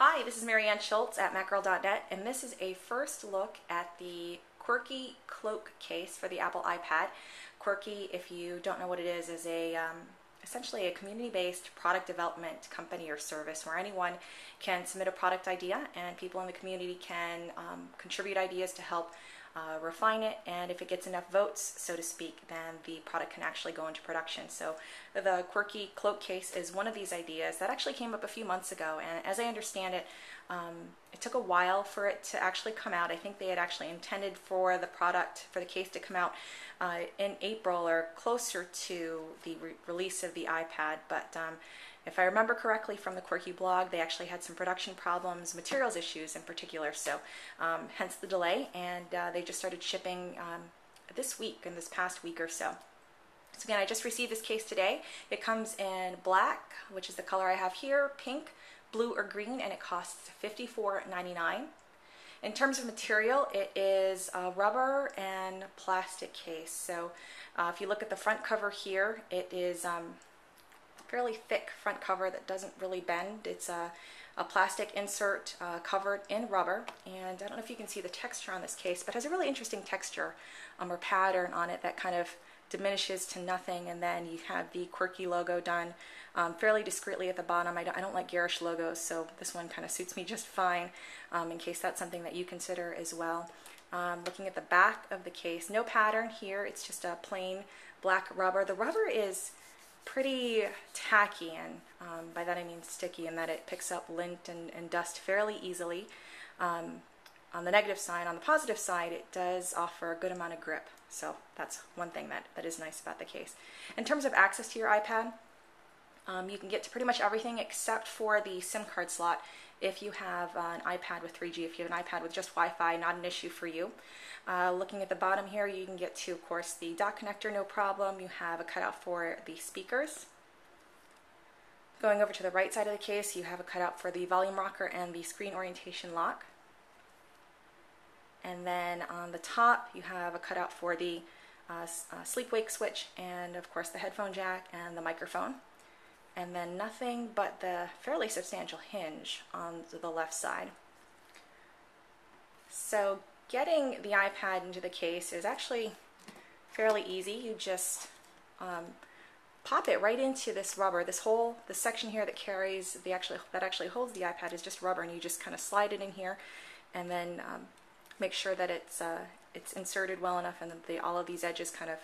Hi, this is Marianne Schultz at macgirl.net, and this is a first look at the Quirky Cloak case for the Apple iPad. Quirky, if you don't know what it is essentially a community-based product development company or service where anyone can submit a product idea and people in the community can contribute ideas to help refine it, and if it gets enough votes, so to speak, then the product can actually go into production. So the Quirky Cloak case is one of these ideas that actually came up a few months ago, and as I understand it, it took a while for it to actually come out. I think they had actually intended for the product, for the case to come out in April or closer to the release of the iPad, but if I remember correctly from the Quirky blog, they actually had some production problems, materials issues in particular, so hence the delay, and they just started shipping this week, in this past week or so. So again, I just received this case today. It comes in black, which is the color I have here, pink, blue, or green, and it costs $54.99. In terms of material, it is a rubber and plastic case. So if you look at the front cover here, it is fairly thick front cover that doesn't really bend. It's a plastic insert covered in rubber, and I don't know if you can see the texture on this case, but it has a really interesting texture or pattern on it that kind of diminishes to nothing, and then you have the Quirky logo done fairly discreetly at the bottom. I don't like garish logos, so this one kind of suits me just fine in case that's something that you consider as well. Looking at the back of the case, no pattern here, it's just a plain black rubber. The rubber is pretty tacky, and by that I mean sticky, in that it picks up lint and dust fairly easily. On the negative side, on the positive side, it does offer a good amount of grip, so that's one thing that is nice about the case. In terms of access to your iPad, you can get to pretty much everything except for the SIM card slot. If you have an iPad with 3G, if you have an iPad with just Wi-Fi, not an issue for you. Looking at the bottom here, you can get to, of course, the dock connector, no problem. You have a cutout for the speakers. Going over to the right side of the case, you have a cutout for the volume rocker and the screen orientation lock. And then on the top, you have a cutout for the sleep-wake switch, and of course the headphone jack and the microphone. And then nothing but the fairly substantial hinge on the left side. So getting the iPad into the case is actually fairly easy. You just pop it right into this rubber. This section here that carries that actually holds the iPad is just rubber, and you just kind of slide it in here, and then make sure that it's inserted well enough, and that all of these edges kind of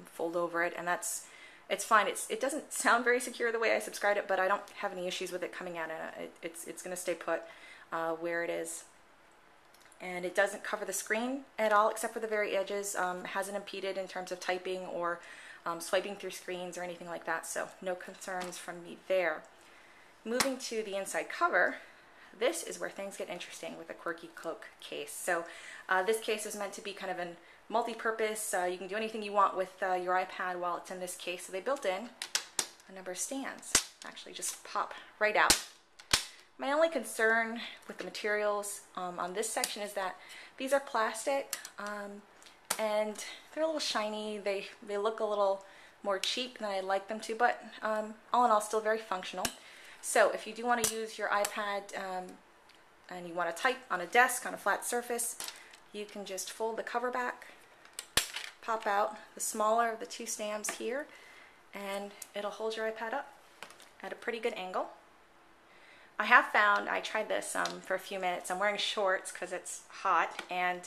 fold over it, and it's fine. It doesn't sound very secure the way I subscribed it, but I don't have any issues with it coming out. It's going to stay put where it is. And it doesn't cover the screen at all except for the very edges. Hasn't impeded in terms of typing or swiping through screens or anything like that, so no concerns from me there. Moving to the inside cover, this is where things get interesting with the Quirky Cloak case. So this case is meant to be kind of an multi-purpose. You can do anything you want with your iPad while it's in this case. So they built in a number of stands. Actually just pop right out. My only concern with the materials on this section is that these are plastic and they're a little shiny. They look a little more cheap than I'd like them to, but all in all still very functional. So if you do want to use your iPad and you want to type on a desk, on a flat surface, you can just fold the cover back, pop out the smaller of the two stands here, and it'll hold your iPad up at a pretty good angle. I have found, I tried this for a few minutes. I'm wearing shorts because it's hot, and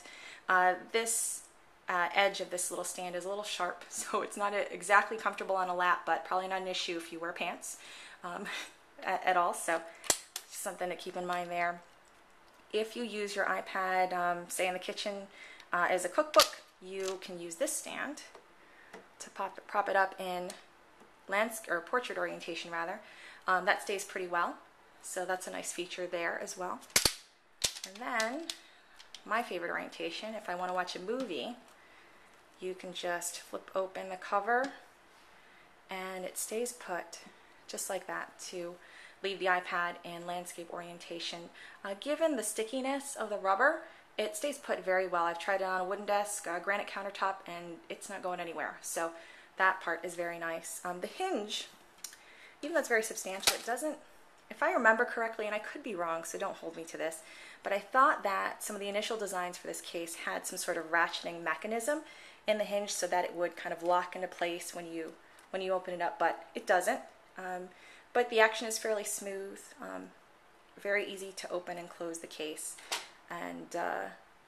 this edge of this little stand is a little sharp, so it's not exactly comfortable on a lap, but probably not an issue if you wear pants at all, so just something to keep in mind there. If you use your iPad, say in the kitchen as a cookbook, you can use this stand to prop it up in landscape or portrait orientation rather. That stays pretty well, so that's a nice feature there as well. And then my favorite orientation, if I want to watch a movie, you can just flip open the cover and it stays put just like that to leave the iPad in landscape orientation. Given the stickiness of the rubber, it stays put very well. I've tried it on a wooden desk, a granite countertop, and it's not going anywhere. So that part is very nice. The hinge, even though it's very substantial, it if I remember correctly, and I could be wrong, so don't hold me to this, but I thought that some of the initial designs for this case had some sort of ratcheting mechanism in the hinge so that it would kind of lock into place when you open it up, but it doesn't. But the action is fairly smooth, very easy to open and close the case, and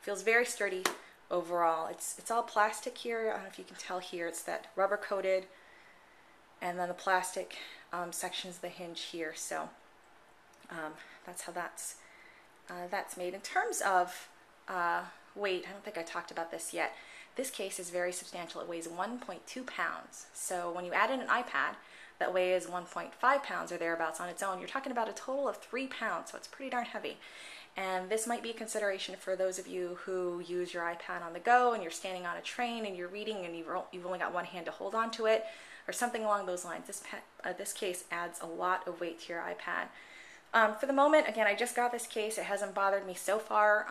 feels very sturdy overall. It's all plastic here. I don't know if you can tell here. It's that rubber coated, and then the plastic sections the hinge here. So that's how that's made. In terms of weight, I don't think I talked about this yet. This case is very substantial. It weighs 1.2 pounds. So when you add in an iPad that weighs 1.5 pounds or thereabouts on its own, you're talking about a total of 3 pounds. So it's pretty darn heavy. And this might be a consideration for those of you who use your iPad on the go and you're standing on a train and you're reading and you've only got one hand to hold on to it, or something along those lines. This case adds a lot of weight to your iPad. For the moment, again, I just got this case. It hasn't bothered me so far.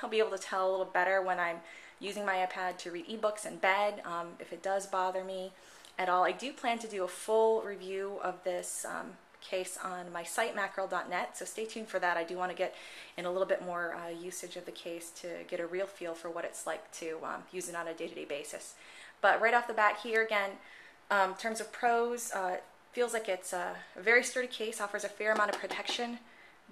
I'll be able to tell a little better when I'm using my iPad to read ebooks in bed, if it does bother me at all. I do plan to do a full review of this case on my site, mackerel.net, so stay tuned for that. I do want to get in a little bit more usage of the case to get a real feel for what it's like to use it on a day-to-day basis. But right off the bat here, again, in terms of pros, feels like it's a very sturdy case, offers a fair amount of protection.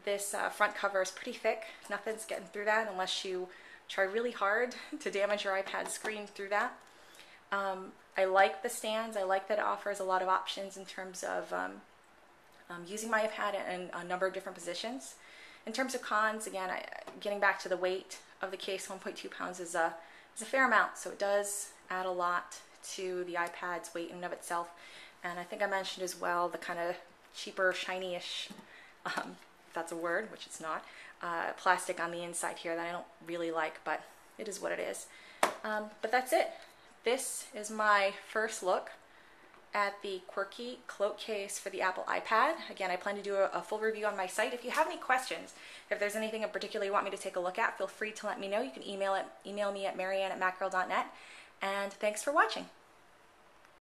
This front cover is pretty thick. Nothing's getting through that unless you try really hard to damage your iPad screen through that. I like the stands. I like that it offers a lot of options in terms of using my iPad in a number of different positions. In terms of cons, again, getting back to the weight of the case, 1.2 pounds is a fair amount, so it does add a lot to the iPad's weight in and of itself. And I think I mentioned as well the kind of cheaper, shiny-ish, if that's a word, which it's not, plastic on the inside here that I don't really like, but it is what it is. But that's it. This is my first look at the Quirky Cloak case for the Apple iPad. Again, I plan to do a full review on my site. If you have any questions, if there's anything in particular you want me to take a look at, feel free to let me know. You can email me at marianne@mackerel.net. And thanks for watching.